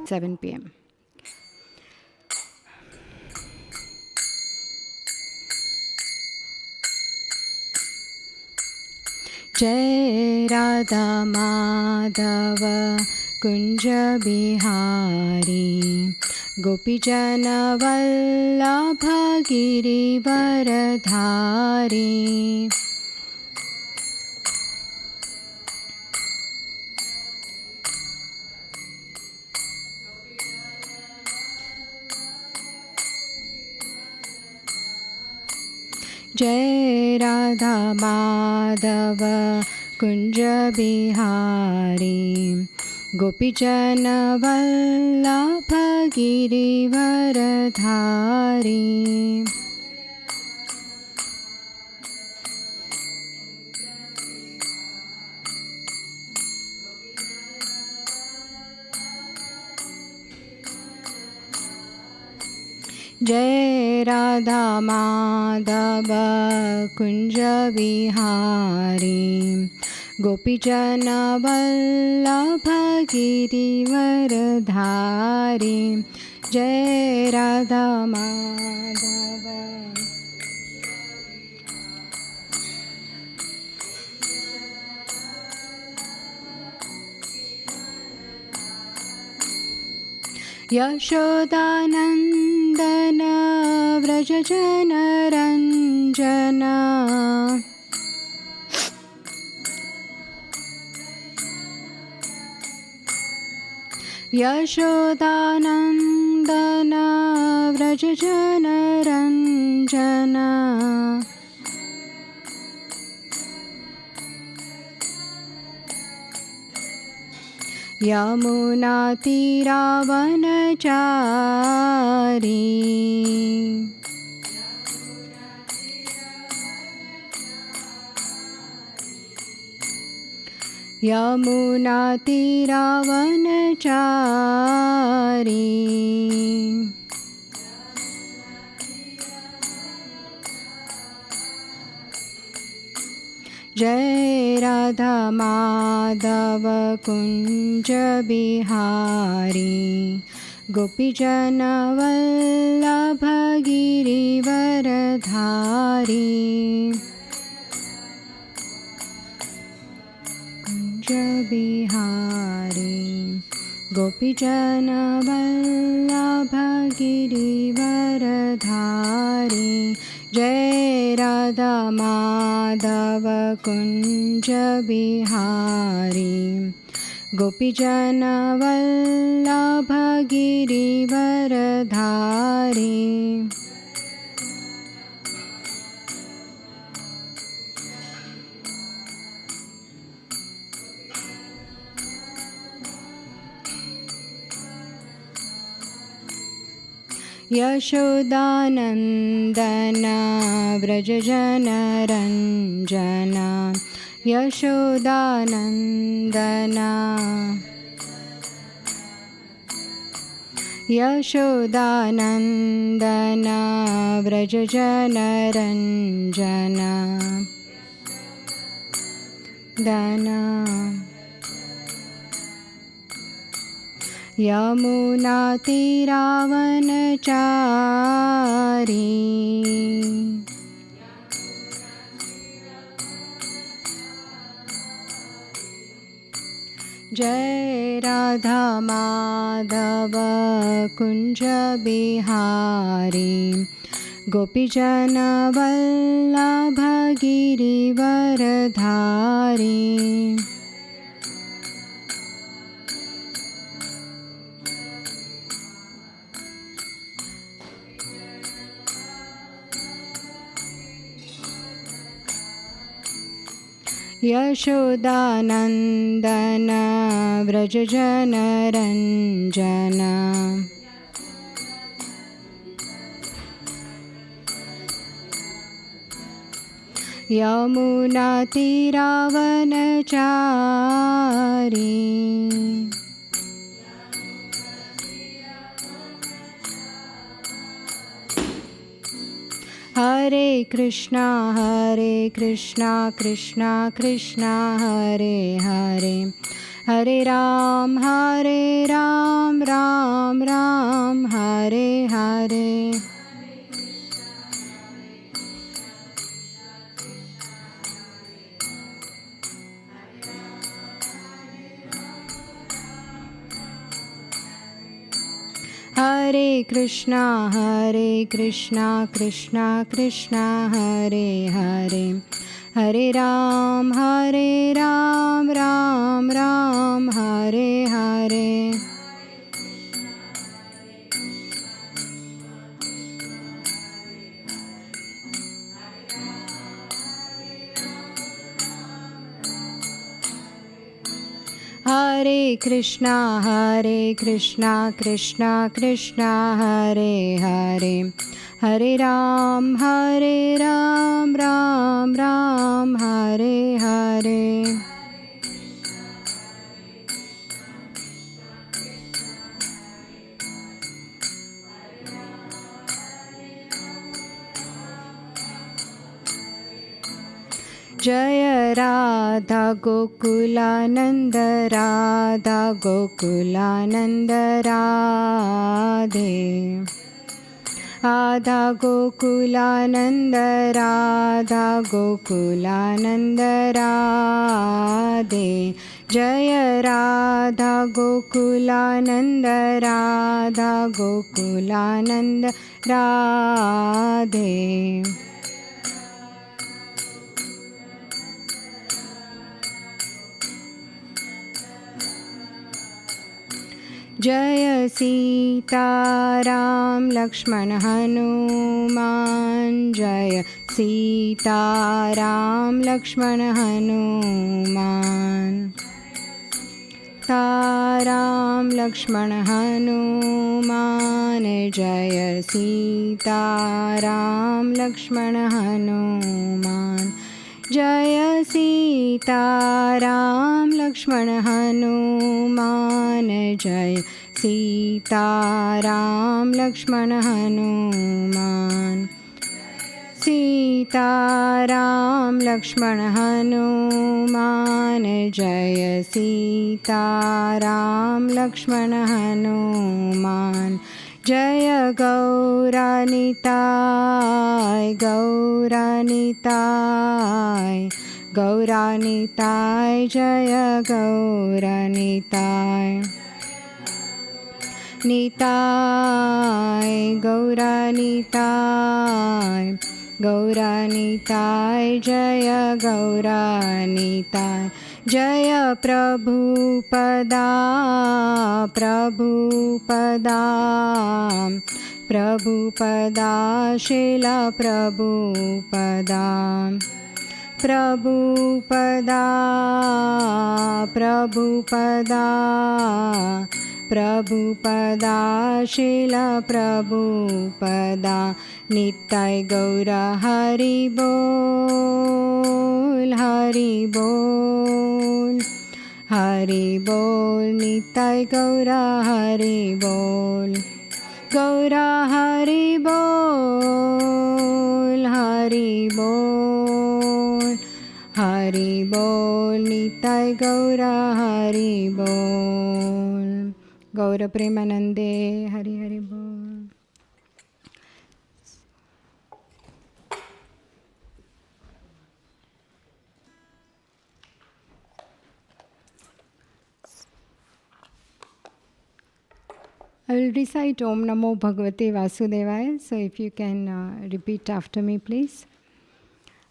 7 p.m. जय राधा माधव कुंज बिहारी गोपीजन वल्लभ गिरिवरधारी जय राधा माधव कुंज बिहारी गोपीजन वल्लभ गिरिवरधारी जय राधा माधव कुंज बिहारी गोपीजन वल्लभ गिरिवरधारी जय राधा माधव यशोदानंदन व्रज जनरंजन यशोदानंदन व्रज जनरंजन यमुना तीरावनचारी यमुना तीरावनचारी जय राधा माधव कुंज बिहारी गोपीजन वल्लभ गिरिवरधारी कुंज बिहारी गोपीजन वल्लभ गिरिवरधारी जय राधा माधव कुंज बिहारी गोपीजन वल्लभ गिरिवरधारी यशोदानंदन व्रज जनरंजन यशोदानंदन यशोदानंदन व्रज जनरंजन दना यमुना तीरावनचारी जय राधा माधव कुंज बिहारी गोपीजन वल्लभ गिरिवरधारी यशोदानंदन व्रज जनरंजन यमुना तीरावनचारी हरे Krishna Krishna Krishna Hare Hare Hare Ram, Ram Ram, Hare Hare. Hare Krishna, Krishna Krishna, Hare Hare. Hare Ram, Ram Ram, Hare Hare. Hare Krishna, Krishna Krishna, Hare Hare. Hare Ram, Ram Ram, Hare Hare. Jaya Radha Gokulananda, Radha Gokulananda Radhe. Radha Gokulananda, Radha Gokulananda Radhe. Jaya Radha Gokulananda, Radha Gokulananda Radhe. Jaya Sita Ram Lakshman Hanuman. Jaya Sita Ram Lakshman Hanuman. Taram Lakshman Hanuman. Jaya Sita Ram Lakshman Hanuman. Jaya Sita Ram Lakshman Hanuman. Jaya Sita Ram Lakshman Hanuman. Sita Ram Lakshman Hanuman. Jaya Sita Ram Lakshman Hanuman. Jaya Gauranitai, Gauranitai, Gauranitai, Jaya Gauranitai. Nitai, Gauranitai, Gauranitai, Jaya Gauranitai. Jaya Prabhupada, Prabhupada, Prabhupada, Srila Prabhupada. Prabhupada, Prabhupada, Prabhupada, Srila Prabhupada. Nitai Gaura Hari Bol, Hari Bol, Hari Bol. Nitai Gaura Hari Bol. Gaura Hari Bol, Hari Bol, Hari Bol. Nitai Gaura Hari Bol. Gaura Premanande, Hari Hari Bol. I will recite Om Namo Bhagavate Vasudevaya. So if you can repeat after me, please.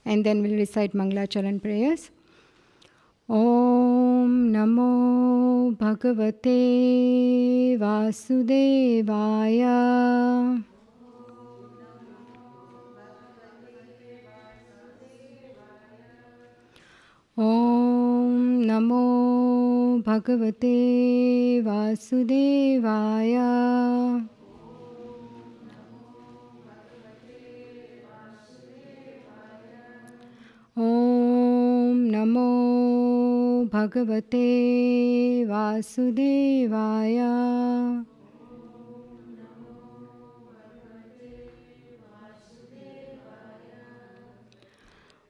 And then we'll recite Mangalacharan prayers. Om Namo Bhagavate Vasudevaya. Om Namo Bhagavate Vasudevaya. Om Namo Bhagavate Vasudevaya.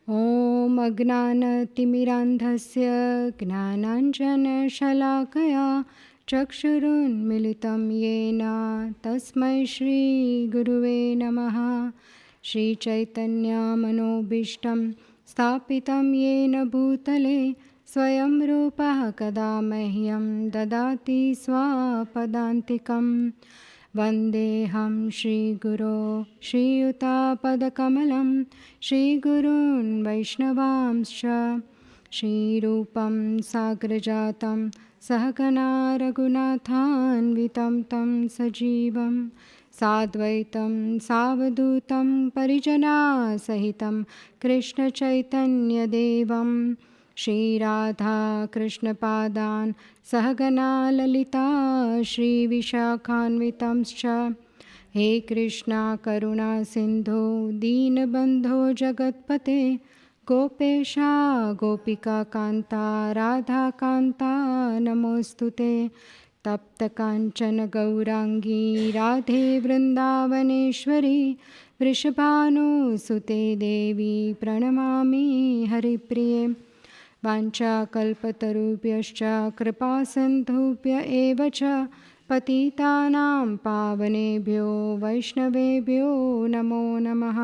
Om अज्ञानतिमिरान्धस्य ज्ञानाञ्जनशलाकया चक्षुरुन्मिलितं येन तस्मै श्रीगुरुवे नमः। श्रीचैतन्यमनोभीष्टं स्थापितं येन भूतले स्वयं रूपः कदा मह्यं ददाति स्वपदान्तिकं। वन्देऽहं श्रीगुरो श्रीयुतापदकमलं श्रीगुरून् वैष्णवांश्च। श्रीरूपं साग्रजातं सहगना रघुनाथान्वितं तं सजीवं साद्वैतं सावधूतं परिजनासहितं कृष्णचैतन्यदेवं श्रीराधा कृष्णपादान् सहगना ललिता श्रीविशाखान्वितंश्च। हे कृष्णा करुणा सिन्धो दीनबन्धो जगत्पते गोपेशा गोपिका कान्ता राधा कान्ता नमोस्तुते। तप्त काञ्चन गौरांगी राधे वृन्दावनेश्वरी वृषभानुसुते देवी प्रणमामि हरिप्रिये। वाञ्छाकल्पतरुभ्यश्च कृपासिन्धुभ्य एव च पतितानां पावनेभ्यो वैष्णवेभ्यो नमो नमः।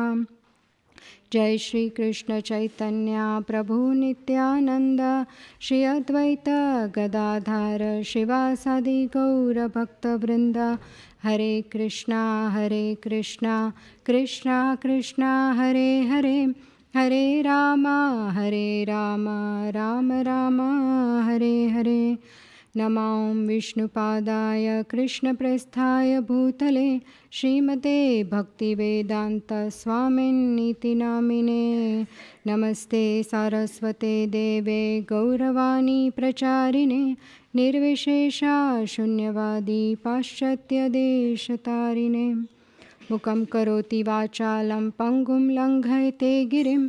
जय श्री कृष्ण चैतन्य प्रभु नित्यानंद श्री अद्वैत गदाधर शिवासादि गौरभक्तवृंद। हरे कृष्णा कृष्णा कृष्णा हरे हरे हरे राम राम राम हरे हरे। नमो विष्णुपादाय कृष्णप्रेष्ठाय भूतले श्रीमते भक्तिवेदांत स्वामिन्नीति नामिने। नमस्ते सारस्वते देवे गौरवाणी प्रचारिणे निर्विशेषा शून्यवादी पाश्चात्यदेशतारिणे। मुखं करोति वाचालं पङ्गुं लङ्घयते गिरिं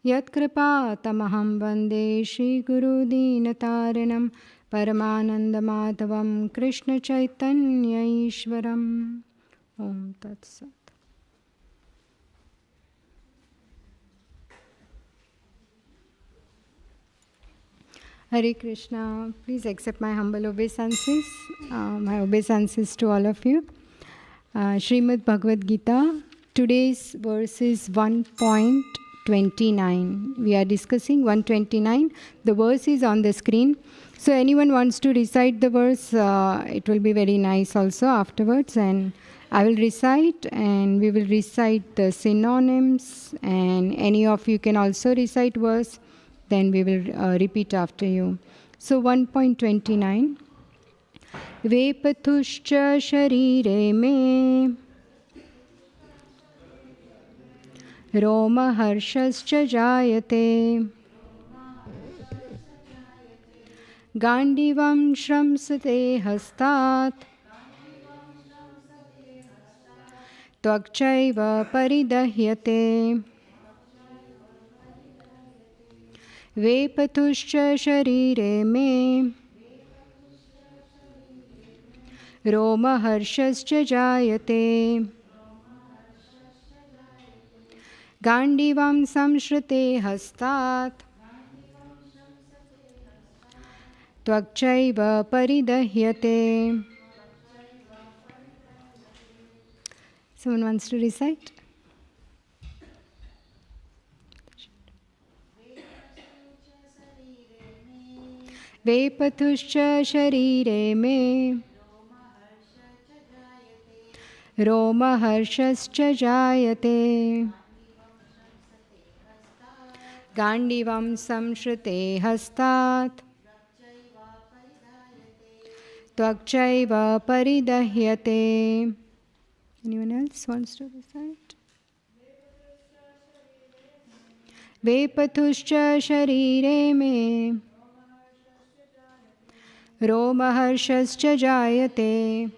यत्कृपातमहं वन्दे श्रीगुरुदीनतारिणं परमानन्दमाधवं कृष्णचैतन्य ईश्वरम्। ॐ तत्सत्। Hare Krishna. Please accept my humble obeisances. My obeisances to all of you. Srimad Bhagavad Gita. Today's verse is 1.29. We are discussing 129. The verse is on the screen. So anyone wants to recite the verse, it will be very nice also afterwards. And I will recite and we will recite the synonyms. And any of you can also recite verse. Then we will repeat after you. So 1.29. Vepatushcha sharire me Roma harshascha jayate Gandivam shramsate hastat Tvakchaiva paridahyate Vepatushcha sharire me Roma harshascha jayate Gandivam samshrute hastat Tvakchaiva paridahyate. Someone wants to recite? Vepatushcha sharire me Roma harshascha jayate Gandivam samshrute hastat Tvakchaiva paridahyate. Anyone else wants to recite? Vepatushcha sharire me Roma harshascha jayate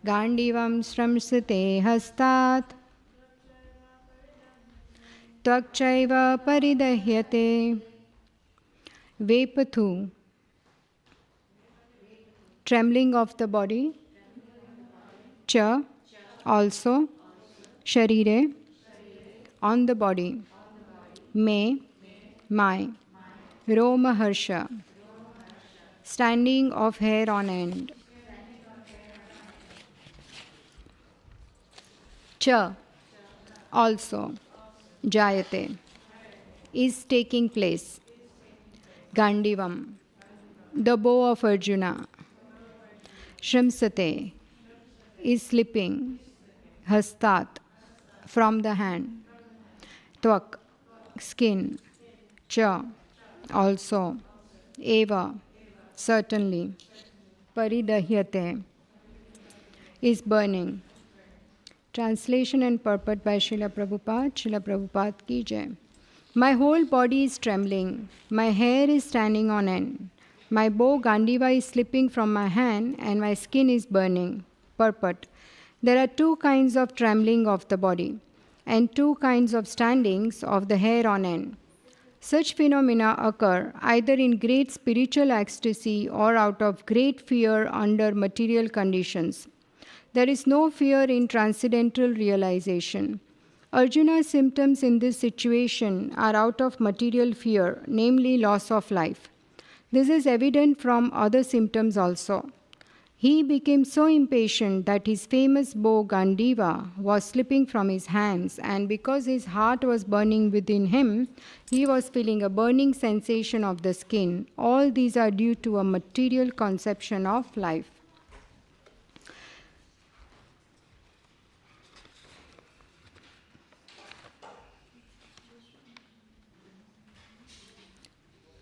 Gandivam shramsate hastat Tvakchaiva paridahyate. Vepathu, trembling of the body. Cha, also. Sharire, on the body. Me, my, Romaharsha, standing of hair on end. Cha, also, Jayate, is taking place. Gandivam, the bow of Arjuna. Shrimsate, is slipping. Hastat, from the hand. Tvak, skin. Cha, also. Eva, certainly. Paridahyate, is burning. Translation and purport by Srila Prabhupada. Srila Prabhupada ki jai. My whole body is trembling. My hair is standing on end. My bow Gandiva is slipping from my hand and my skin is burning. Purport. There are two kinds of trembling of the body and two kinds of standings of the hair on end. Such phenomena occur either in great spiritual ecstasy or out of great fear under material conditions. There is no fear in transcendental realization. Arjuna's symptoms in this situation are out of material fear, namely loss of life. This is evident from other symptoms also. He became so impatient that his famous bow Gandiva was slipping from his hands, and because his heart was burning within him, he was feeling a burning sensation of the skin. All these are due to a material conception of life.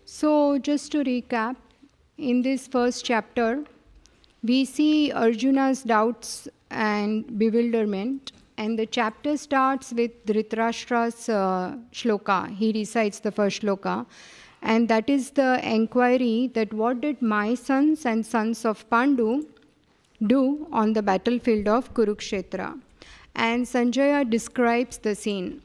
So, just to recap, in this first chapter, we see Arjuna's doubts and bewilderment, and the chapter starts with Dhritarashtra's shloka. He recites the first shloka, and that is the enquiry that what did my sons and sons of Pandu do on the battlefield of Kurukshetra. And Sanjaya describes the scene.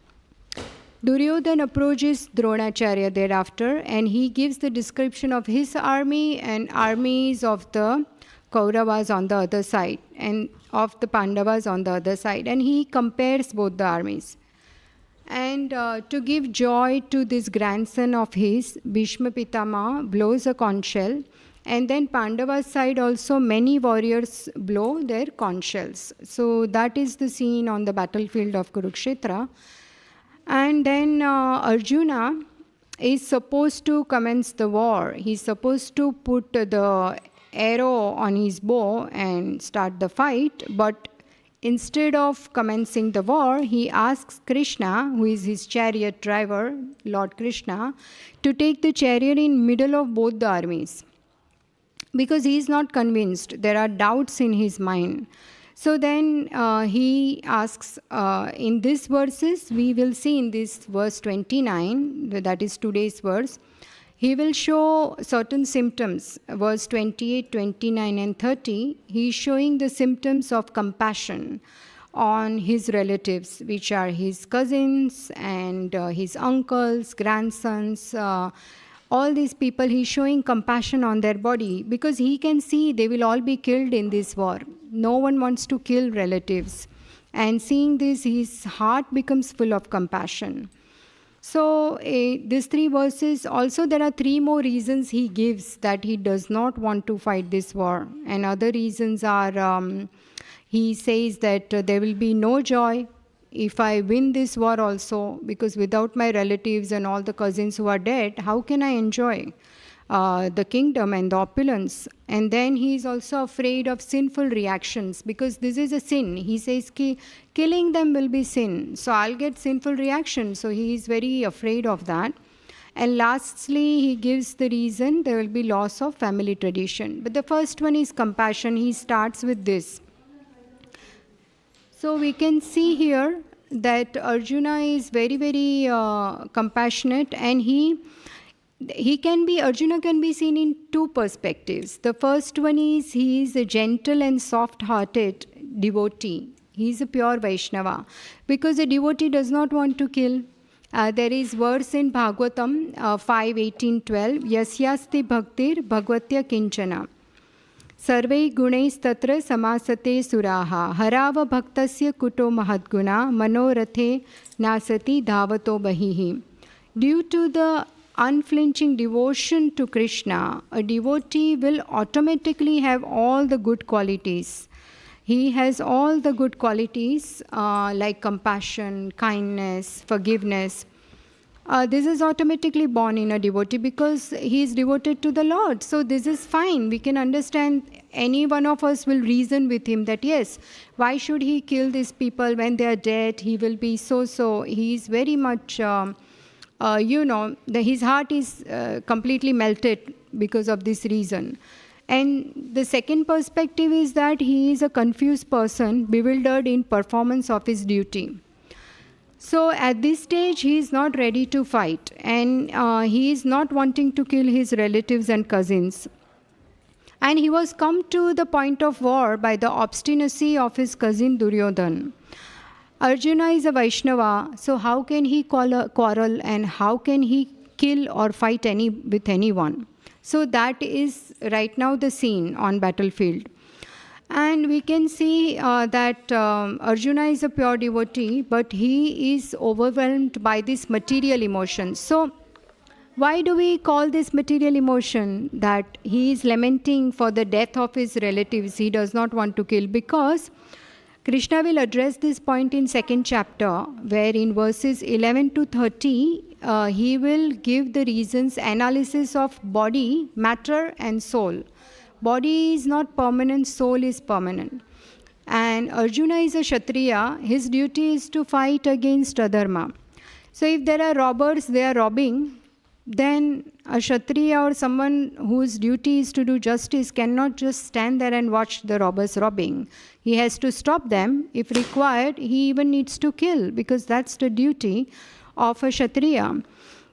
Duryodhan approaches Dronacharya thereafter, and he gives the description of his army and armies of the Kauravas on the other side and of the Pandavas on the other side, and he compares both the armies. And to give joy to this grandson of his, Bhishma Pitama blows a conch shell, and then Pandava's side also many warriors blow their conch shells. So that is the scene on the battlefield of Kurukshetra. And then Arjuna is supposed to commence the war. He's supposed to put the arrow on his bow and start the fight, but instead of commencing the war, he asks Krishna, who is his chariot driver, Lord Krishna, to take the chariot in middle of both the armies, because he is not convinced. There are doubts in his mind. So then he asks, in these verses, we will see in this verse 29, that is today's verse, he will show certain symptoms. Verse 28, 29 and 30, he is showing the symptoms of compassion on his relatives, which are his cousins and his uncles, grandsons, all these people. He is showing compassion on their body because he can see they will all be killed in this war. No one wants to kill relatives. And seeing this, his heart becomes full of compassion. So these three verses, also there are three more reasons he gives that he does not want to fight this war. And other reasons are, he says that there will be no joy if I win this war also, because without my relatives and all the cousins who are dead, how can I enjoy the kingdom and the opulence? And then he is also afraid of sinful reactions, because this is a sin. He says killing them will be sin, so I'll get sinful reactions. So he is very afraid of that. And lastly, he gives the reason there will be loss of family tradition. But the first one is compassion. He starts with this. So we can see here that Arjuna is very, very compassionate, and Arjuna can be seen in two perspectives. The first one is he is a gentle and soft-hearted devotee. He is a pure Vaishnava, because a devotee does not want to kill. There is verse in Bhagavatam 5:18-12, Yasyasti bhaktir bhagvatya kinchana. Sarvai gunais tatra samasate suraha harava bhaktasya kuto mahadguna manorathe nasati dhavato bahihi. Due to the unflinching devotion to Krishna, a devotee will automatically have all the good qualities. He has all the good qualities like compassion, kindness, forgiveness. This is automatically born in a devotee because he is devoted to the Lord. So this is fine. We can understand. Any one of us will reason with him that yes, why should he kill these people when they are dead? He will be so. He is very much, his heart is completely melted because of this reason. And the second perspective is that he is a confused person, bewildered in performance of his duty. So at this stage, he is not ready to fight, and he is not wanting to kill his relatives and cousins. And he was come to the point of war by the obstinacy of his cousin Duryodhan. Arjuna is a Vaishnava, so how can he quarrel and how can he kill or fight with anyone? So that is right now the scene on battlefield. And we can see that Arjuna is a pure devotee, but he is overwhelmed by this material emotion. So why do we call this material emotion? That he is lamenting for the death of his relatives. He does not want to kill, because Krishna will address this point in second chapter, where in verses 11 to 30, he will give the reasons, analysis of body, matter and soul. Body is not permanent, soul is permanent. And Arjuna is a Kshatriya. His duty is to fight against adharma. So if there are robbers, they are robbing, then a Kshatriya or someone whose duty is to do justice cannot just stand there and watch the robbers robbing. He has to stop them. If required, he even needs to kill, because that's the duty of a Kshatriya.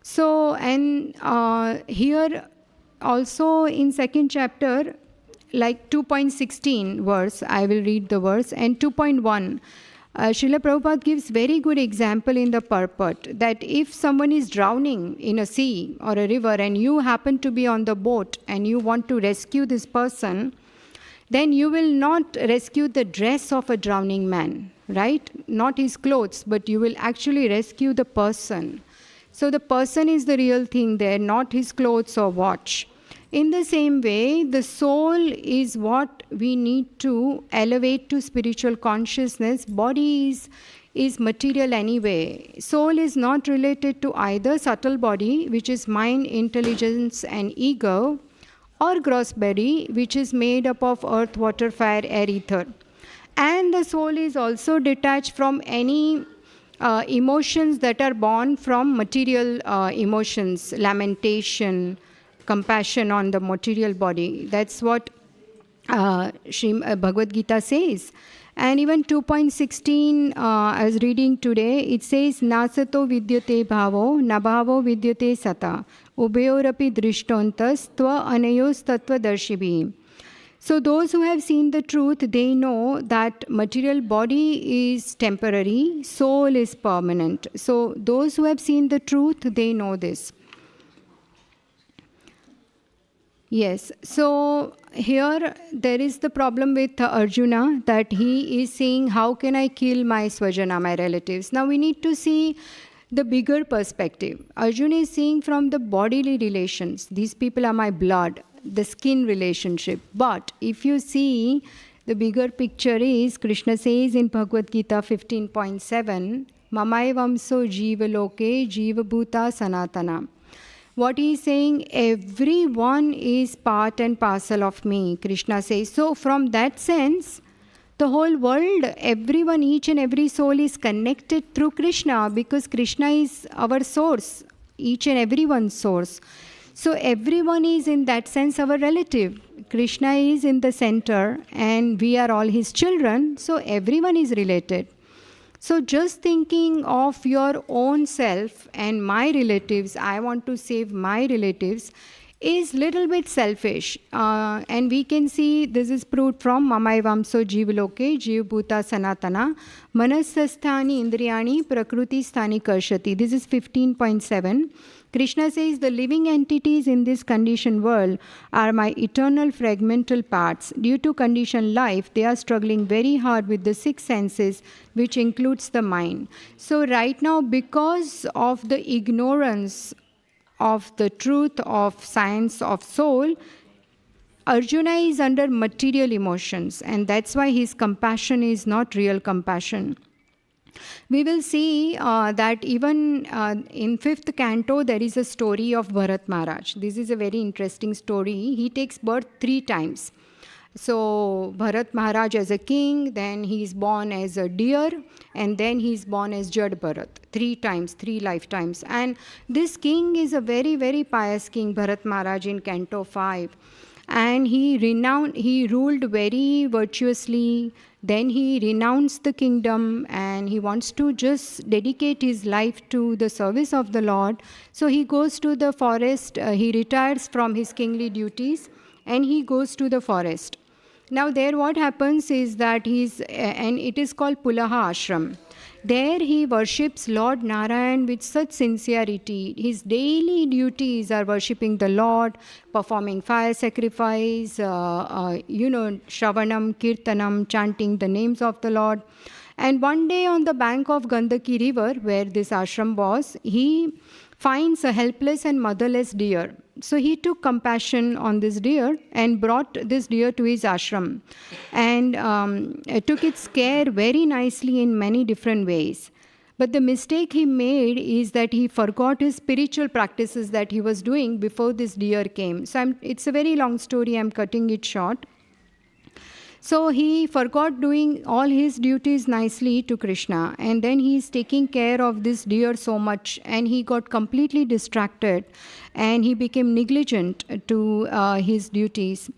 So, and here also in second chapter, like 2.16 verse, I will read the verse, and 2.1, Srila Prabhupada gives very good example in the purport that if someone is drowning in a sea or a river and you happen to be on the boat and you want to rescue this person, then you will not rescue the dress of a drowning man, right? Not his clothes, but you will actually rescue the person. So the person is the real thing there, not his clothes or watch. In the same way, the soul is what we need to elevate to spiritual consciousness. Body is material anyway. Soul is not related to either subtle body, which is mind, intelligence and ego, or gross body, which is made up of earth, water, fire, air, ether. And the soul is also detached from any emotions that are born from material emotions, lamentation, compassion on the material body. That's what Bhagavad Gita says. And even 2.16, I was reading today, it says, Nasato vidyate bhavo, nabhavo vidyate sata, ubayorapi drishtontas, tva anayos tattva darshibhi. So those who have seen the truth, they know that material body is temporary, soul is permanent. So those who have seen the truth, they know this. Yes, so here there is the problem with Arjuna, that he is saying, how can I kill my swajana, my relatives? Now we need to see the bigger perspective. Arjuna is seeing from the bodily relations. These people are my blood, the skin relationship. But if you see, the bigger picture is, Krishna says in Bhagavad Gita 15.7, Mamaivamso jiva loke jiva bhuta sanatana. What he is saying, everyone is part and parcel of me, Krishna says. So from that sense, the whole world, everyone, each and every soul is connected through Krishna, because Krishna is our source, each and everyone's source. So everyone is in that sense our relative. Krishna is in the center and we are all his children, so everyone is related. So just thinking of your own self and my relatives, I want to save my relatives, is little bit selfish. And we can see this is proved from Mamaivamso Jivaloke, Jiv Bhuta Sanatana, Manasasthani Indriyani, Prakriti Sthani Karshati. This is 15.7. Krishna says, the living entities in this conditioned world are my eternal fragmental parts. Due to conditioned life, they are struggling very hard with the six senses, which includes the mind. So right now, because of the ignorance of the truth of science of soul, Arjuna is under material emotions, and that's why his compassion is not real compassion. We will see that even in 5th canto, there is a story of Bharat Maharaj. This is a very interesting story. He takes birth 3 times. So Bharat Maharaj as a king, then he is born as a deer, and then he is born as Jad Bharat. 3 times, 3 lifetimes. And this king is a very, very pious king, Bharat Maharaj in canto 5. And he ruled very virtuously. Then he renounced the kingdom and he wants to just dedicate his life to the service of the Lord. So he goes to the forest, he retires from his kingly duties and he goes to the forest. Now there what happens is that and it is called Pulaha Ashram. There he worships Lord Narayan with such sincerity. His daily duties are worshipping the Lord, performing fire sacrifice, Shravanam, Kirtanam, chanting the names of the Lord. And one day on the bank of Gandaki river, where this ashram was, he finds a helpless and motherless deer. So he took compassion on this deer and brought this deer to his ashram and took its care very nicely in many different ways. But the mistake he made is that he forgot his spiritual practices that he was doing before this deer came. So it's a very long story, I'm cutting it short. So he forgot doing all his duties nicely to Krishna, and then he is taking care of this deer so much, and he got completely distracted and he became negligent to his duties.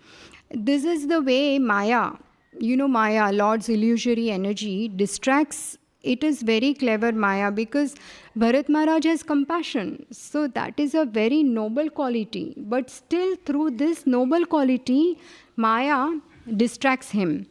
This is the way Maya, Maya, Lord's illusory energy, distracts. It is very clever, Maya, because Bharat Maharaj has compassion. So that is a very noble quality. But still through this noble quality, Maya distracts him.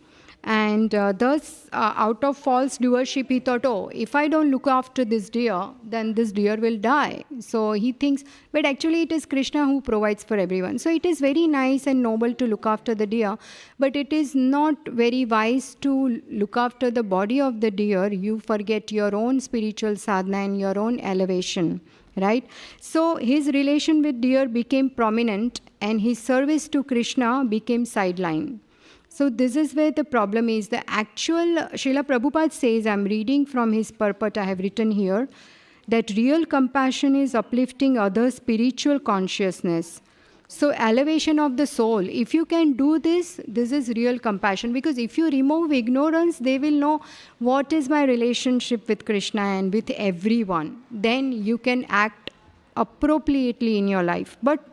And thus, out of false doership, he thought, oh, if I don't look after this deer, then this deer will die. So he thinks, but actually it is Krishna who provides for everyone. So it is very nice and noble to look after the deer, but it is not very wise to look after the body of the deer. You forget your own spiritual sadhana and your own elevation, right? So his relation with deer became prominent and his service to Krishna became sideline. So this is where the problem is. The actual, Srila Prabhupada says, I'm reading from his purport I have written here, that real compassion is uplifting others' spiritual consciousness. So elevation of the soul, if you can do this, this is real compassion. Because if you remove ignorance, they will know what is my relationship with Krishna and with everyone. Then you can act appropriately in your life. But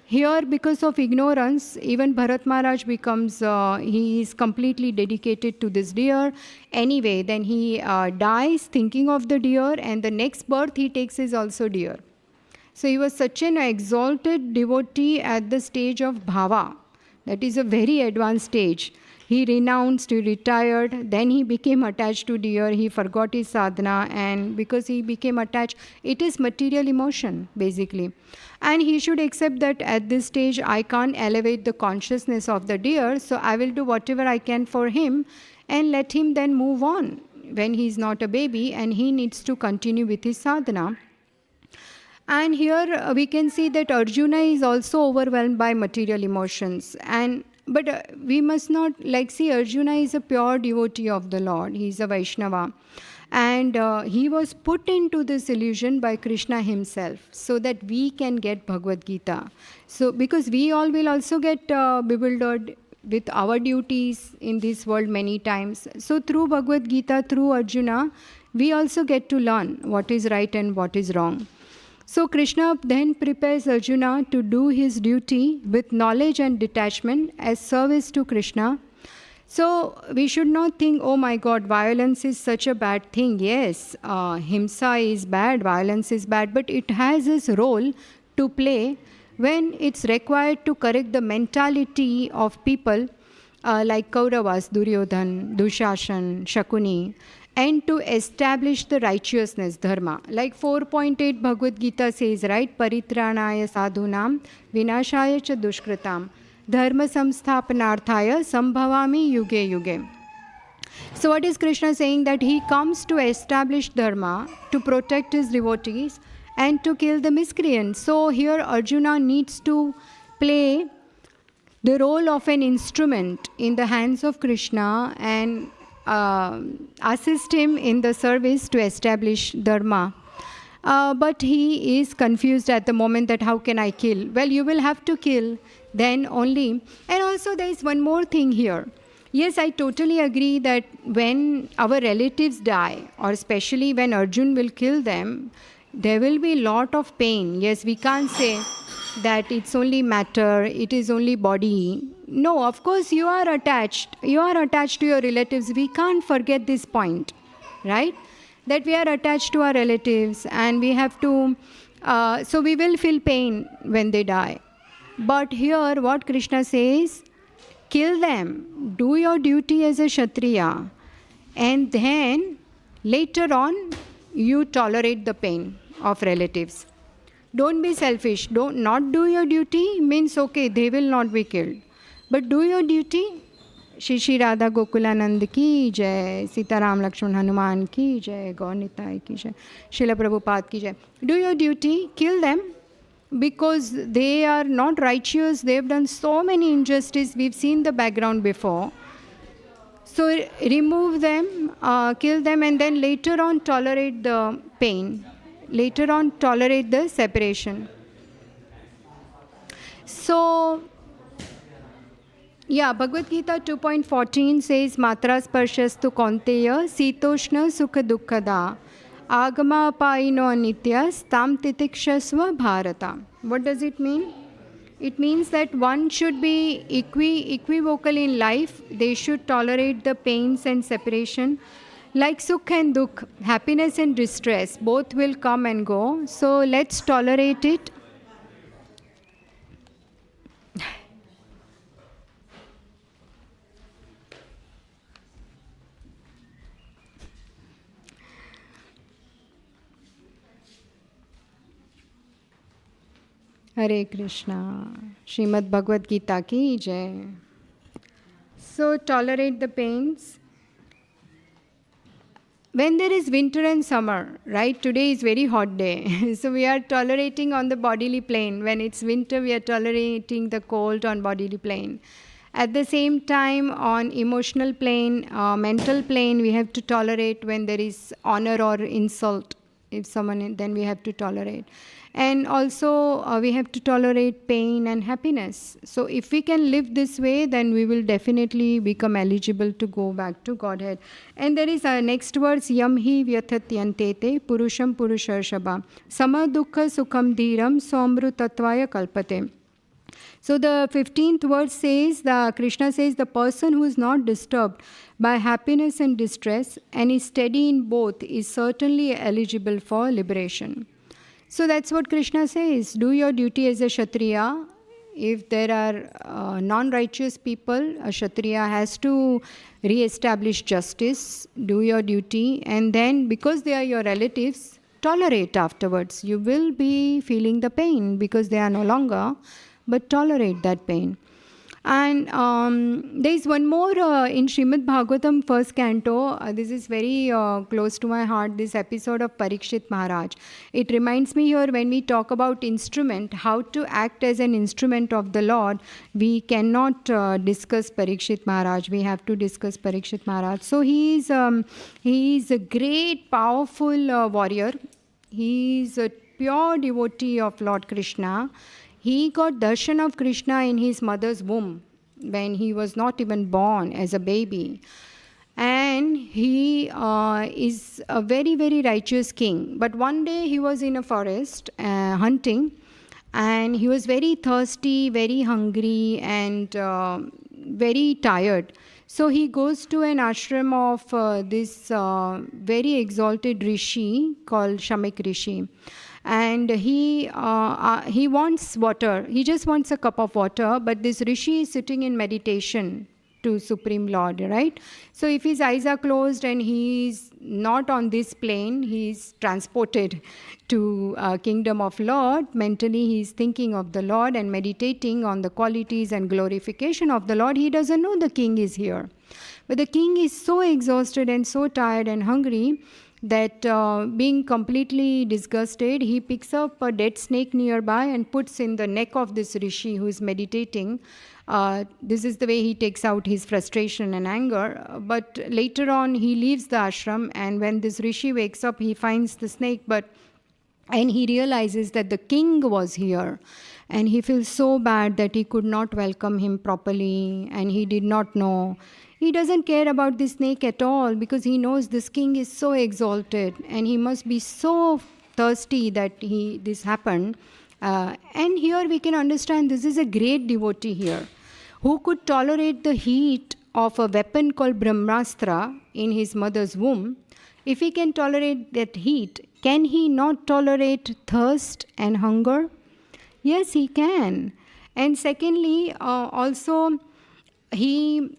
here, because of ignorance, even Bharat Maharaj becomes, he is completely dedicated to this deer. Anyway, then he dies thinking of the deer, and the next birth he takes is also deer. So he was such an exalted devotee at the stage of bhava. That is a very advanced stage. He renounced, he retired, then he became attached to deer, he forgot his sadhana, and because he became attached, it is material emotion, basically. And he should accept that at this stage, I can't elevate the consciousness of the deer, so I will do whatever I can for him and let him then move on when he is not a baby and he needs to continue with his sadhana. And here we can see that Arjuna is also overwhelmed by material emotions. But we must not, see, Arjuna is a pure devotee of the Lord. He is a Vaishnava. And he was put into this illusion by Krishna himself so that we can get Bhagavad Gita. So, because we all will also get bewildered with our duties in this world many times. So, through Bhagavad Gita, through Arjuna, we also get to learn what is right and what is wrong. So Krishna then prepares Arjuna to do his duty with knowledge and detachment as service to Krishna. So we should not think, oh my God, violence is such a bad thing. Yes, himsa is bad, violence is bad, but it has its role to play. when it's required to correct the mentality of people like Kauravas, Duryodhan, Dushashan, Shakuni, and to establish the righteousness, dharma. Like 4.8 Bhagavad Gita says, right? Paritranaya sadhunam, vinashaya cha dushkritam, dharma samsthapanarthaya sambhavami yuge yuge. So what is Krishna saying? That he comes to establish dharma, to protect his devotees, and to kill the miscreants. So here Arjuna needs to play the role of an instrument in the hands of Krishna and assist him in the service to establish dharma. But he is confused at the moment that how can I kill? Well, you will have to kill then only. And also there is one more thing here. Yes, I totally agree that when our relatives die, or especially when Arjun will kill them, there will be a lot of pain. Yes, we can't say that it's only matter, it is only body. No, of course you are attached. You are attached to your relatives. We can't forget this point, right? That we are attached to our relatives and we have to, so we will feel pain when they die. But here what Krishna says, kill them, do your duty as a Kshatriya, and then later on you tolerate the pain of relatives. Don't be selfish. Don't not do your duty means okay, they will not be killed. But do your duty. Shri Shri Radha Gokulanand ki jai, Sita Ram Lakshman Hanuman ki jai, Gaur Nitai ki jai, Srila Prabhupada ki jai. Do your duty, kill them, because they are not righteous. They have done so many injustice. We've seen the background before. So remove them, kill them, and then later on tolerate the pain. Later on tolerate the separation. So, yeah, Bhagavad Gita 2.14 says, Matra sparshastu konteya sitoshna sukha dukkada agama paino anityas tam titikshasva bharata. What does it mean? It means that one should be equivocal in life. They should tolerate the pains and separation. Like sukh and dukh, happiness and distress, both will come and go. So let's tolerate it. Hare Krishna. Srimad Bhagavad Gita ki jai. So tolerate the pains. When there is winter and summer, right? Today is very hot day. So we are tolerating on the bodily plane. When it's winter, we are tolerating the cold on bodily plane. At the same time, on emotional plane, mental plane, we have to tolerate when there is honor or insult. If someone, then we have to tolerate. And also, we have to tolerate pain and happiness. So if we can live this way, then we will definitely become eligible to go back to Godhead. And there is a next verse, Yam hi vyathatyantete purusham purusharshaba sama dukkha sukham dhiram somru tattvaya kalpate. So the 15th verse says, Krishna says, the person who is not disturbed by happiness and distress and is steady in both is certainly eligible for liberation. So that's what Krishna says. Do your duty as a Kshatriya. If there are non-righteous people, a Kshatriya has to re-establish justice, do your duty, and then because they are your relatives, tolerate afterwards. You will be feeling the pain because they are no longer, but tolerate that pain. And there is one more in Srimad Bhagavatam, first canto. This is very close to my heart, this episode of Parikshit Maharaj. It reminds me here when we talk about instrument, how to act as an instrument of the Lord. We cannot discuss Parikshit Maharaj. We have to discuss Parikshit Maharaj. So he is a great, powerful warrior. He is a pure devotee of Lord Krishna. He got darshan of Krishna in his mother's womb when he was not even born as a baby. And he is a very, very righteous king. But one day he was in a forest hunting, and he was very thirsty, very hungry, and very tired. So he goes to an ashram of this very exalted rishi called Shamik Rishi. And he wants water. He just wants a cup of water, but this rishi is sitting in meditation to Supreme Lord, right? So if his eyes are closed and he's not on this plane, he's transported to kingdom of Lord. Mentally he's thinking of the Lord and meditating on the qualities and glorification of the Lord. He doesn't know the king is here. But the king is so exhausted and so tired and hungry that being completely disgusted, he picks up a dead snake nearby and puts in the neck of this rishi who is meditating. This is the way he takes out his frustration and anger. But later on, he leaves the ashram, and when this rishi wakes up, he finds the snake, and he realizes that the king was here. And he feels so bad that he could not welcome him properly, and he did not know. He doesn't care about the snake at all because he knows this king is so exalted and he must be so thirsty that this happened. And here we can understand this is a great devotee here who could tolerate the heat of a weapon called Brahmastra in his mother's womb. If he can tolerate that heat, can he not tolerate thirst and hunger? Yes, he can. And secondly, also he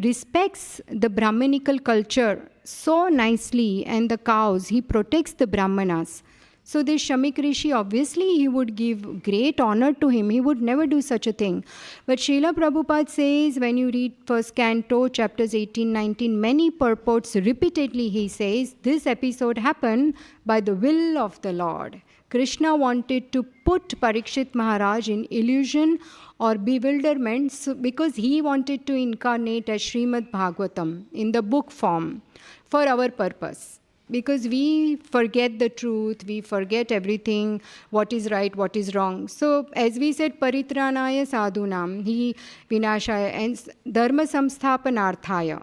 respects the Brahmanical culture so nicely, and the cows. He protects the Brahmanas. So this Shamik Rishi, obviously he would give great honor to him. He would never do such a thing. But Srila Prabhupada says, when you read first canto, chapters 18, 19, many purports, repeatedly he says, this episode happened by the will of the Lord. Krishna wanted to put Parikshit Maharaj in illusion or bewilderment because he wanted to incarnate as Srimad Bhagavatam in the book form for our purpose. Because we forget the truth, we forget everything, what is right, what is wrong. So as we said, Paritranaya Sadhunam, he Vinashaya, and Dharma Samsthapanarthaya.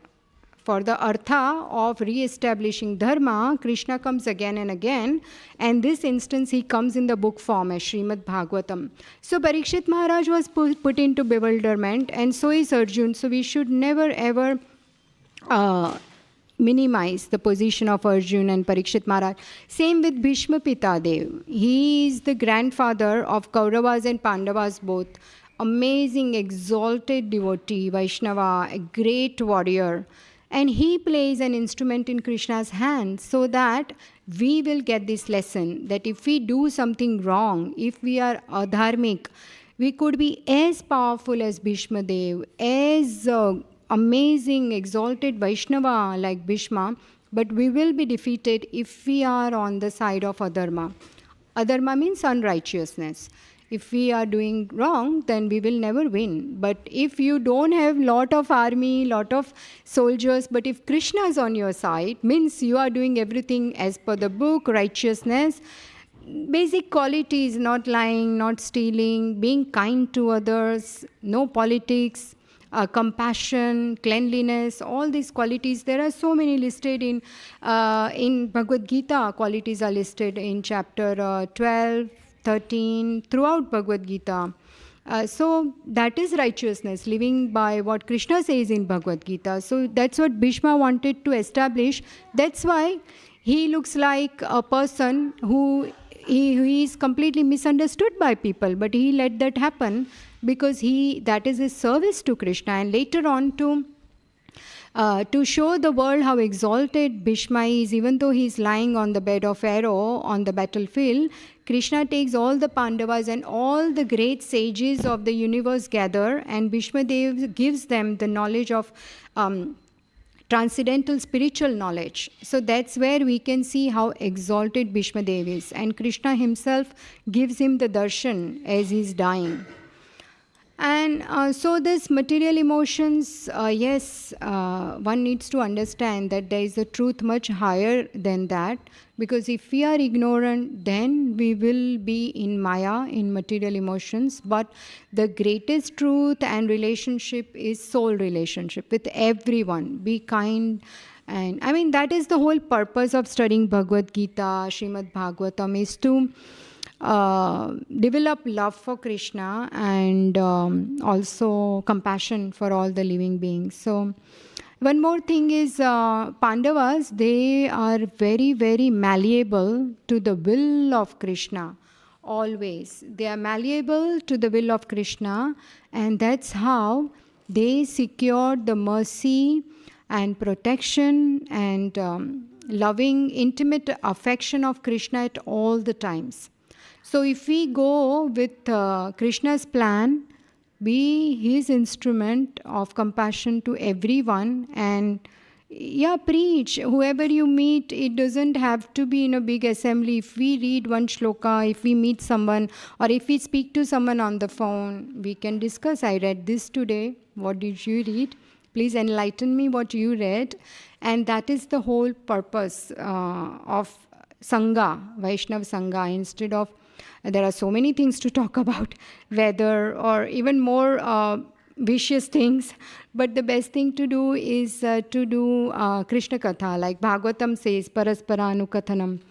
For the artha of re-establishing dharma, Krishna comes again and again, and this instance he comes in the book form as Srimad Bhagavatam. So Parikshit Maharaj was put into bewilderment, and so is Arjun. So we should never ever minimize the position of Arjun and Parikshit Maharaj. Same with Bhishma Pitadev. He is the grandfather of Kauravas and Pandavas both. Amazing, exalted devotee, Vaishnava, a great warrior. And he plays an instrument in Krishna's hand so that we will get this lesson that if we do something wrong, if we are adharmic, we could be as powerful as Bhishma Dev, as amazing, exalted Vaishnava like Bhishma, but we will be defeated if we are on the side of adharma. Adharma means unrighteousness. If we are doing wrong, then we will never win. But if you don't have lot of army, lot of soldiers, but if Krishna is on your side, means you are doing everything as per the book, righteousness, basic qualities, not lying, not stealing, being kind to others, no politics, compassion, cleanliness, all these qualities. There are so many listed in Bhagavad Gita. Qualities are listed in chapter 12, 13, throughout Bhagavad Gita. So that is righteousness, living by what Krishna says in Bhagavad Gita. So that's what Bhishma wanted to establish. That's why he looks like a person who he is completely misunderstood by people, but he let that happen because that is his service to Krishna. And later on to show the world how exalted Bhishma is, even though he is lying on the bed of arrow on the battlefield, Krishna takes all the Pandavas and all the great sages of the universe gather, and Bhishma Dev gives them the knowledge of transcendental spiritual knowledge. So that's where we can see how exalted Bhishma Dev is. And Krishna himself gives him the darshan as he's dying. And so this material emotions, yes, one needs to understand that there is a truth much higher than that, because if we are ignorant, then we will be in Maya, in material emotions. But the greatest truth and relationship is soul relationship with everyone. Be kind. And I mean, that is the whole purpose of studying Bhagavad Gita, Srimad Bhagavatam, is to develop love for Krishna and also compassion for all the living beings. So one more thing is Pandavas, they are very, very malleable to the will of Krishna. Always. They are malleable to the will of Krishna, and that's how they secured the mercy and protection and loving, intimate affection of Krishna at all the times. So if we go with Krishna's plan, be his instrument of compassion to everyone, and preach. Whoever you meet, it doesn't have to be in a big assembly. If we read one shloka, if we meet someone, or if we speak to someone on the phone, we can discuss. I read this today. What did you read? Please enlighten me what you read. And that is the whole purpose of Sangha, Vaishnav Sangha. Instead of, there are so many things to talk about, weather or even more vicious things, but the best thing to do is to do Krishna Katha, like Bhagavatam says, Parasparanu Kathanam,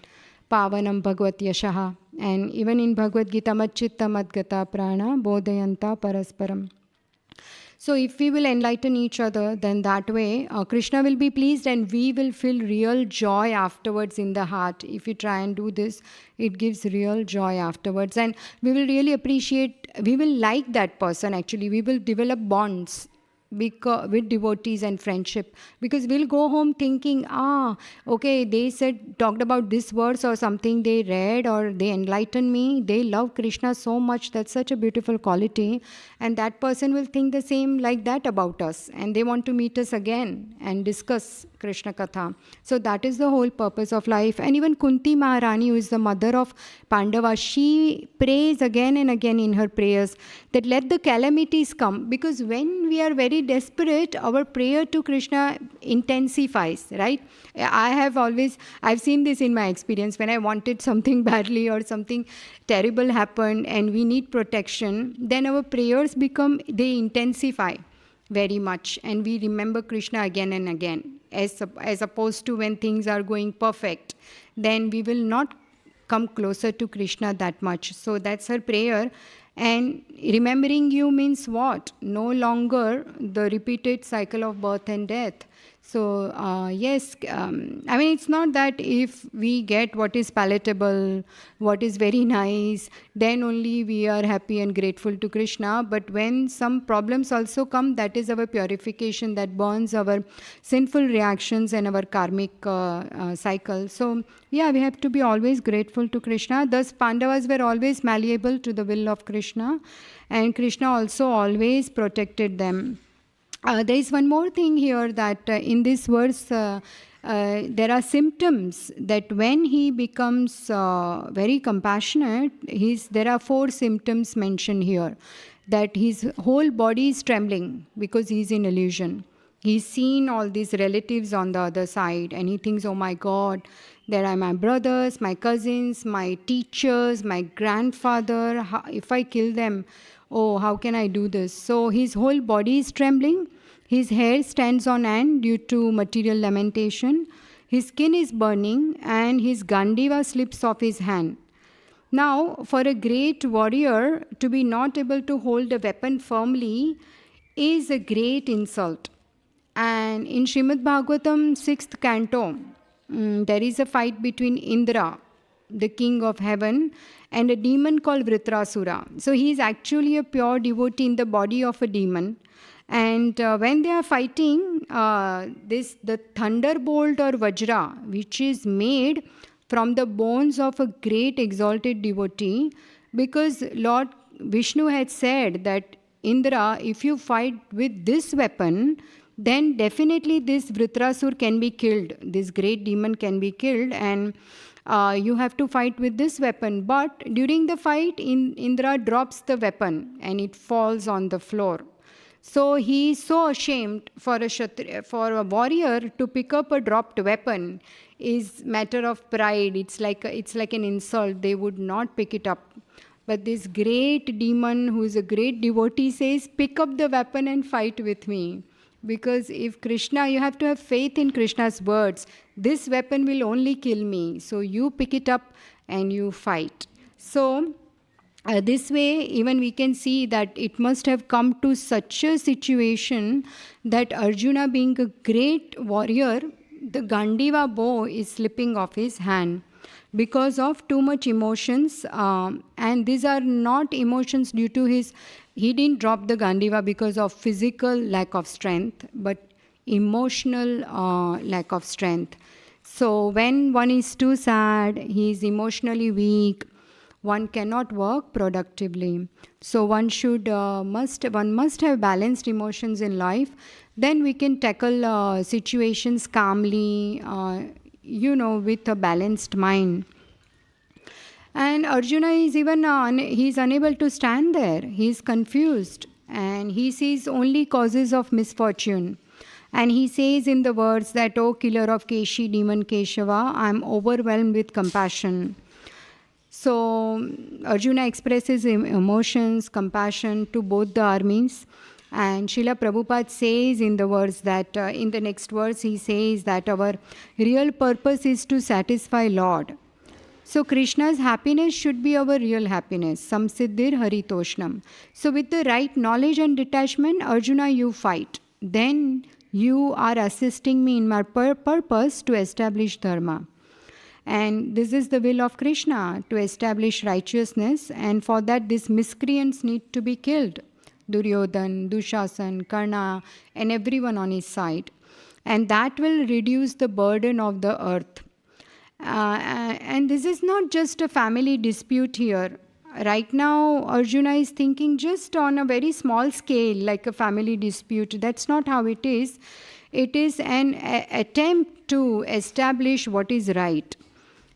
Pavanam Bhagavad Yashaha. And even in Bhagavad Gita, Madchitta Madgata Prana, Bodhayanta Parasparam. So if we will enlighten each other, then that way Krishna will be pleased and we will feel real joy afterwards in the heart. If you try and do this, it gives real joy afterwards. And we will really appreciate, we will like that person actually. We will develop bonds with devotees and friendship, because we'll go home thinking, okay, they talked about this verse or something they read, or they enlightened me. They love Krishna so much. That's such a beautiful quality. And that person will think the same like that about us, and they want to meet us again and discuss Krishna Katha. So that is the whole purpose of life. And even Kunti Maharani, who is the mother of Pandava, she prays again and again in her prayers that let the calamities come, because when we are very desperate, our prayer to Krishna intensifies, right? I've seen this in my experience. When I wanted something badly or something terrible happened and we need protection, then our prayers they intensify very much, and we remember Krishna again and again, as opposed to when things are going perfect, then we will not come closer to Krishna that much. So that's her prayer. And remembering you means what? No longer the repeated cycle of birth and death. So it's not that if we get what is palatable, what is very nice, then only we are happy and grateful to Krishna. But when some problems also come, that is our purification, that burns our sinful reactions and our karmic cycle. So we have to be always grateful to Krishna. Thus Pandavas were always malleable to the will of Krishna, and Krishna also always protected them. There is one more thing here, that in this verse there are symptoms that when he becomes very compassionate, there are 4 symptoms mentioned here. That his whole body is trembling because he is in illusion. He's seen all these relatives on the other side and he thinks, oh my God, there are my brothers, my cousins, my teachers, my grandfather. If I kill them, how can I do this? So his whole body is trembling. His hair stands on end due to material lamentation. His skin is burning and his Gandiva slips off his hand. Now, for a great warrior to be not able to hold a weapon firmly is a great insult. And in Srimad Bhagavatam, 6th canto, there is a fight between Indra, the king of heaven, and a demon called Vritrasura. So he is actually a pure devotee in the body of a demon. And when they are fighting, the thunderbolt or Vajra, which is made from the bones of a great exalted devotee, because Lord Vishnu had said that, Indra, if you fight with this weapon, then definitely this Vritrasur can be killed. This great demon can be killed, and you have to fight with this weapon. But during the fight, Indra drops the weapon and it falls on the floor. So he is so ashamed. For a warrior to pick up a dropped weapon is matter of pride. It's like an insult. They would not pick it up. But this great demon, who is a great devotee, says, pick up the weapon and fight with me. Because if Krishna, you have to have faith in Krishna's words. This weapon will only kill me. So you pick it up and you fight. So this way, even we can see that it must have come to such a situation that Arjuna, being a great warrior, the Gandiva bow is slipping off his hand because of too much emotions. And these are not emotions due to he didn't drop the Gandiva because of physical lack of strength, but emotional lack of strength. So when one is too sad, he is emotionally weak, one cannot work productively. So one must have balanced emotions in life. Then we can tackle situations calmly, with a balanced mind. And Arjuna is even he's unable to stand there. He's confused and he sees only causes of misfortune. And he says in the words that, "O killer of Keshi, demon Keshava, I am overwhelmed with compassion." So Arjuna expresses emotions, compassion to both the armies. And Srila Prabhupada says in the verse that, in the next verse, he says that our real purpose is to satisfy Lord. So Krishna's happiness should be our real happiness. Samsiddhir haritoshnam. So with the right knowledge and detachment, Arjuna, you fight. Then you are assisting me in my purpose to establish dharma. And this is the will of Krishna, to establish righteousness. And for that, these miscreants need to be killed. Duryodhan, Dushasan, Karna, and everyone on his side. And that will reduce the burden of the earth. And this is not just a family dispute here. Right now, Arjuna is thinking just on a very small scale, like a family dispute. That's not how it is. It is an attempt to establish what is right.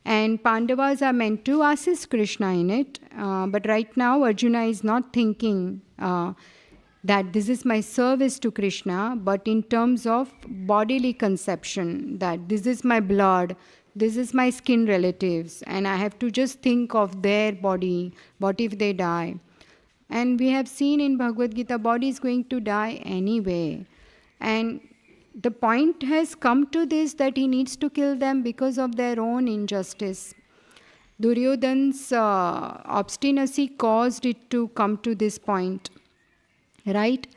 And Pandavas are meant to assist Krishna in it. But right now, Arjuna is not thinking that this is my service to Krishna, but in terms of bodily conception, that this is my blood, this is my skin relatives, and I have to just think of their body, what if they die. And we have seen in Bhagavad Gita, body is going to die anyway. And the point has come to this that he needs to kill them because of their own injustice. Duryodhan's obstinacy caused it to come to this point. Right?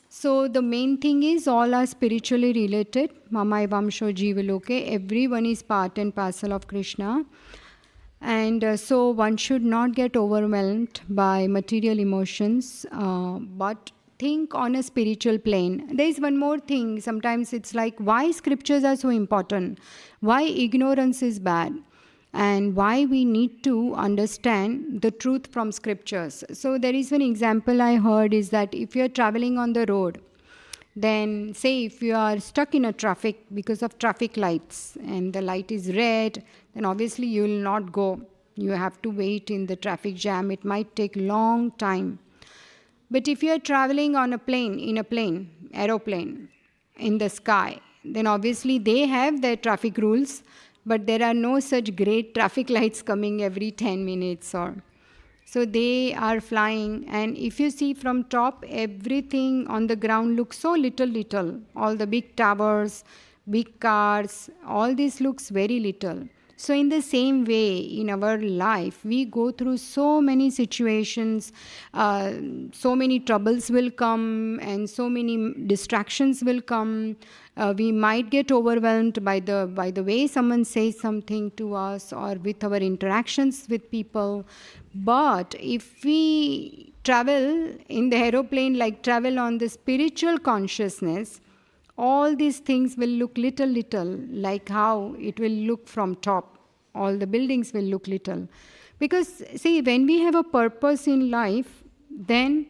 So the main thing is all are spiritually related. Mamai Vamsho Jivaloke. Everyone is part and parcel of Krishna. And so one should not get overwhelmed by material emotions, but think on a spiritual plane. There is one more thing. Sometimes it's like, why scriptures are so important? Why ignorance is bad? And why we need to understand the truth from scriptures. So there is one example I heard is that if you are traveling on the road, then say if you are stuck in a traffic because of traffic lights and the light is red, then obviously you will not go. You have to wait in the traffic jam. It might take long time. But if you are traveling on aeroplane, in the sky, then obviously they have their traffic rules, but there are no such great traffic lights coming every 10 minutes or so. They are flying, and if you see from top, everything on the ground looks so little. All the big towers, big cars, all this looks very little. So in the same way, in our life, we go through so many situations, so many troubles will come, and so many distractions will come. We might get overwhelmed by the way someone says something to us or with our interactions with people. But if we travel in the aeroplane, like travel on the spiritual consciousness, all these things will look little, like how it will look from top. All the buildings will look little. Because, see, when we have a purpose in life, then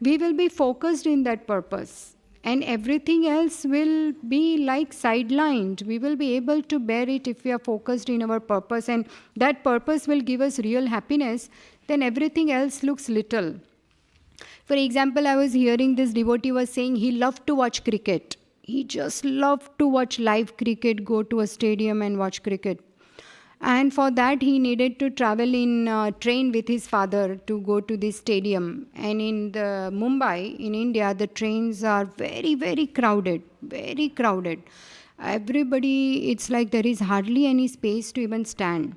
we will be focused in that purpose. And everything else will be like sidelined. We will be able to bear it if we are focused in our purpose. And that purpose will give us real happiness. Then everything else looks little. For example, I was hearing this devotee was saying he loved to watch cricket. He just loved to watch live cricket, go to a stadium and watch cricket. And for that, he needed to travel in train with his father to go to this stadium. And in the Mumbai, in India, the trains are very, very crowded, very crowded. Everybody, it's like there is hardly any space to even stand.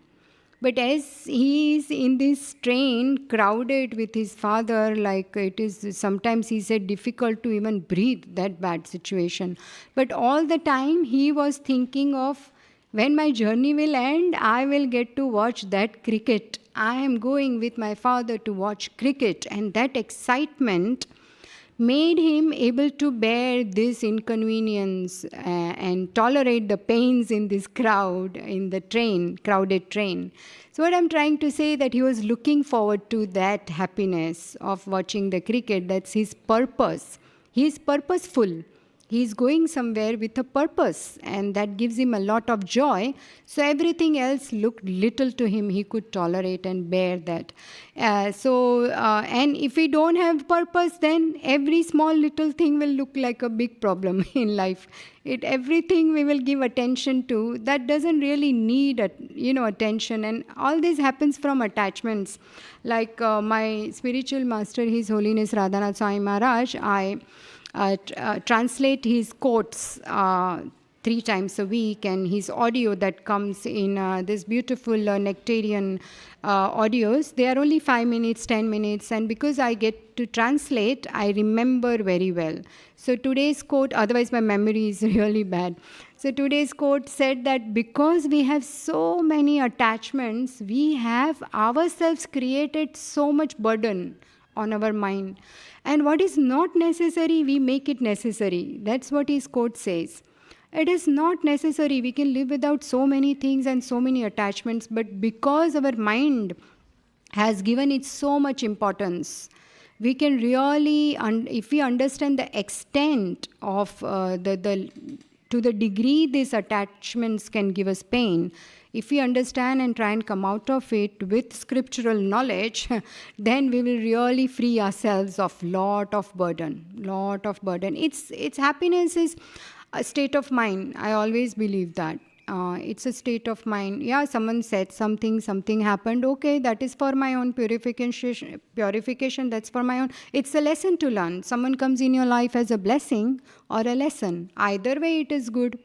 But as he is in this train, crowded with his father, like it is sometimes he said difficult to even breathe, that bad situation. But all the time he was thinking of, when my journey will end, I will get to watch that cricket. I am going with my father to watch cricket. And that excitement made him able to bear this inconvenience and tolerate the pains in this crowd, in the train, crowded train. So what I'm trying to say, that he was looking forward to that happiness of watching the cricket. That's his purpose. He is purposeful. He's going somewhere with a purpose, and that gives him a lot of joy. So everything else looked little to him. He could tolerate and bear that. And if we don't have purpose, then every small little thing will look like a big problem in life. Everything we will give attention to, that doesn't really need attention. And all this happens from attachments. Like my spiritual master, His Holiness Radhanath Swami Maharaj, I translate his quotes 3 times a week, and his audio that comes in this beautiful Nectarian audios. They are only 5 minutes, 10 minutes, and because I get to translate, I remember very well. So today's quote, otherwise my memory is really bad. So today's quote said that because we have so many attachments, we have ourselves created so much burden on our mind. And what is not necessary, we make it necessary. That's what his quote says. It is not necessary. We can live without so many things and so many attachments, but because our mind has given it so much importance, we can really, if we understand the extent of to the degree these attachments can give us pain, if we understand and try and come out of it with scriptural knowledge, then we will really free ourselves of lot of burden. It's happiness is a state of mind. I always believe that. It's a state of mind. Yeah, someone said something happened. Okay, that is for my own purification. That's for my own. It's a lesson to learn. Someone comes in your life as a blessing or a lesson. Either way, it is good,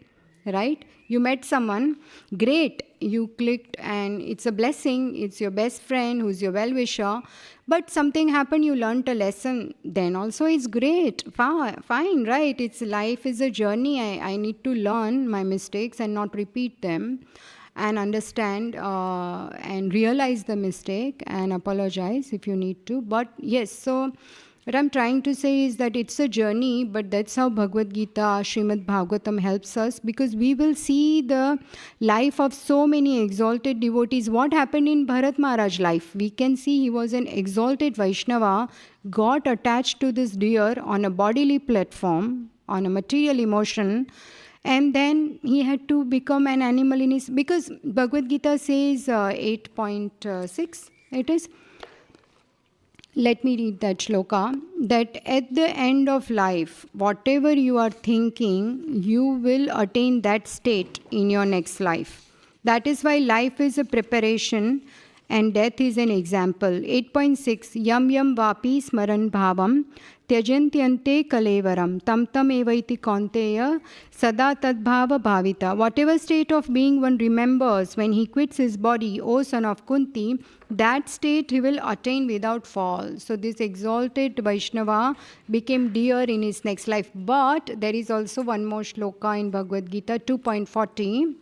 right? You met someone, great, you clicked, and it's a blessing. It's your best friend who's your well-wisher. But something happened, you learned a lesson, then also it's great. Fine, right? Life is a journey. I need to learn my mistakes and not repeat them, and understand and realize the mistake and apologize if you need to. But yes, so what I'm trying to say is that it's a journey, but that's how Bhagavad Gita, Srimad Bhagavatam helps us, because we will see the life of so many exalted devotees. What happened in Bharat Maharaj's life? We can see he was an exalted Vaishnava, got attached to this deer on a bodily platform, on a material emotion, and then he had to become an animal in his... Because Bhagavad Gita says 8.6, it is... Let me read that shloka, that at the end of life, whatever you are thinking, you will attain that state in your next life. That is why life is a preparation and death is an example. 8.6, Yam Yam Vapi Smaran Bhavam Tyajantyante Kalevaram Tam Tam Evaiti Kaunteya Sada Tadbhava Bhavita. Whatever state of being one remembers when he quits his body, O son of Kunti, that state he will attain without fall. So this exalted Vaishnava became deer in his next life. But there is also one more shloka in Bhagavad Gita, 2.40.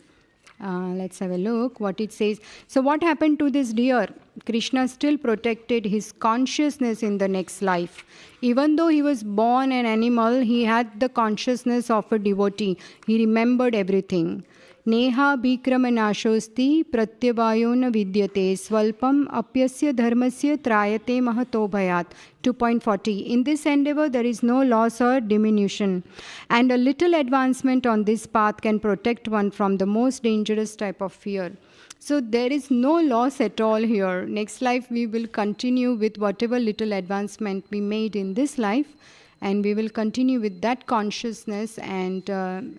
Let's have a look what it says. So what happened to this deer? Krishna still protected his consciousness in the next life. Even though he was born an animal, he had the consciousness of a devotee. He remembered everything. Neha Bhikrama Nashosti Pratyavayona Vidyate Swalpam Apyasya Dharmasya Trayate Mahato Bhayat. 2.40. In this endeavor, there is no loss or diminution. And a little advancement on this path can protect one from the most dangerous type of fear. So there is no loss at all here. Next life, we will continue with whatever little advancement we made in this life. And we will continue with that consciousness and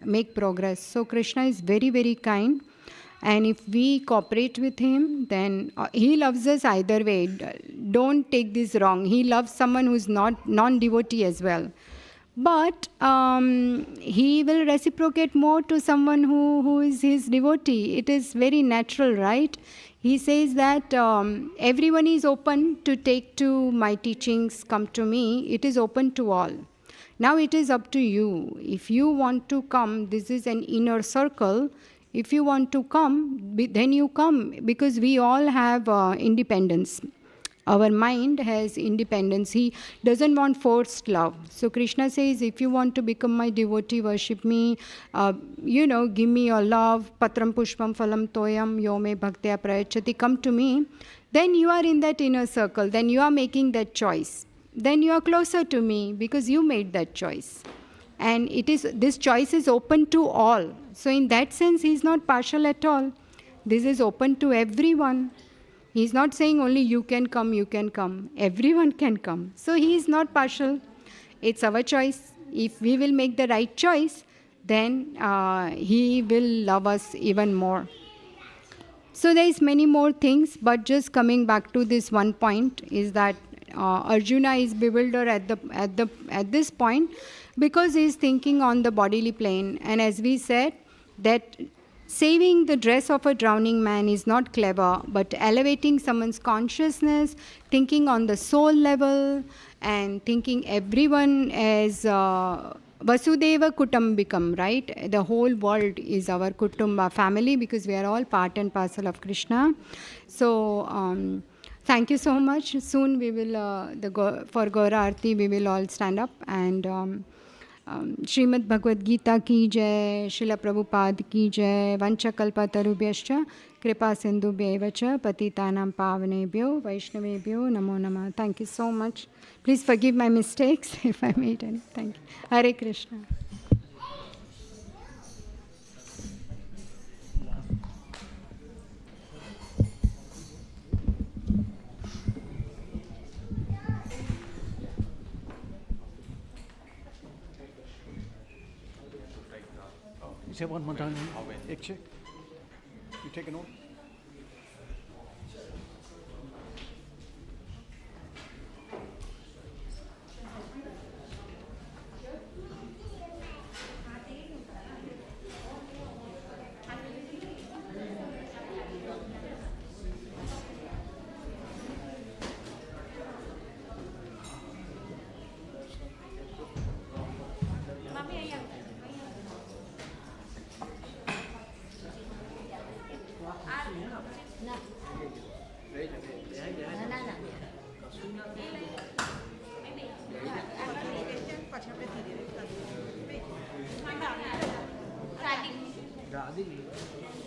make progress. So Krishna is very, very kind. And if we cooperate with him, then he loves us either way. Don't take this wrong. He loves someone who's not non-devotee as well. But he will reciprocate more to someone who is his devotee. It is very natural, right? He says that everyone is open to take to my teachings, come to me. It is open to all. Now it is up to you. If you want to come, this is an inner circle. If you want to come, then you come, because we all have independence. Our mind has independence. He doesn't want forced love. So Krishna says, if you want to become my devotee, worship me, give me your love, patram pushpam phalam toyam yome bhaktya prayachati, come to me, then you are in that inner circle. Then you are making that choice. Then you are closer to me because you made that choice. And this choice is open to all. So in that sense, he is not partial at all. This is open to everyone. He is not saying only you can come, you can come. Everyone can come. So he is not partial. It's our choice. If we will make the right choice, then he will love us even more. So there is many more things, but just coming back to this one point is that Arjuna is bewildered at this point because he is thinking on the bodily plane. And as we said, that saving the dress of a drowning man is not clever, but elevating someone's consciousness, thinking on the soul level, and thinking everyone as Vasudeva Kutumbikam, right? The whole world is our Kutumba family, because we are all part and parcel of Krishna. So thank you so much. Soon we will, for Gaura Arti, we will all stand up and Srimad Bhagavad Gita ki jai, Srila Prabhupada ki jai, Vancha kalpa tarubhyascha, Kripa sindhubhyaiva cha, Patitanam pavanebhyo, Vaishnavebhyo, Namo Namah. Thank you so much. Please forgive my mistakes if I made any. Thank you. Hare Krishna. Say one more time. Ek check. You take a note. Radhi.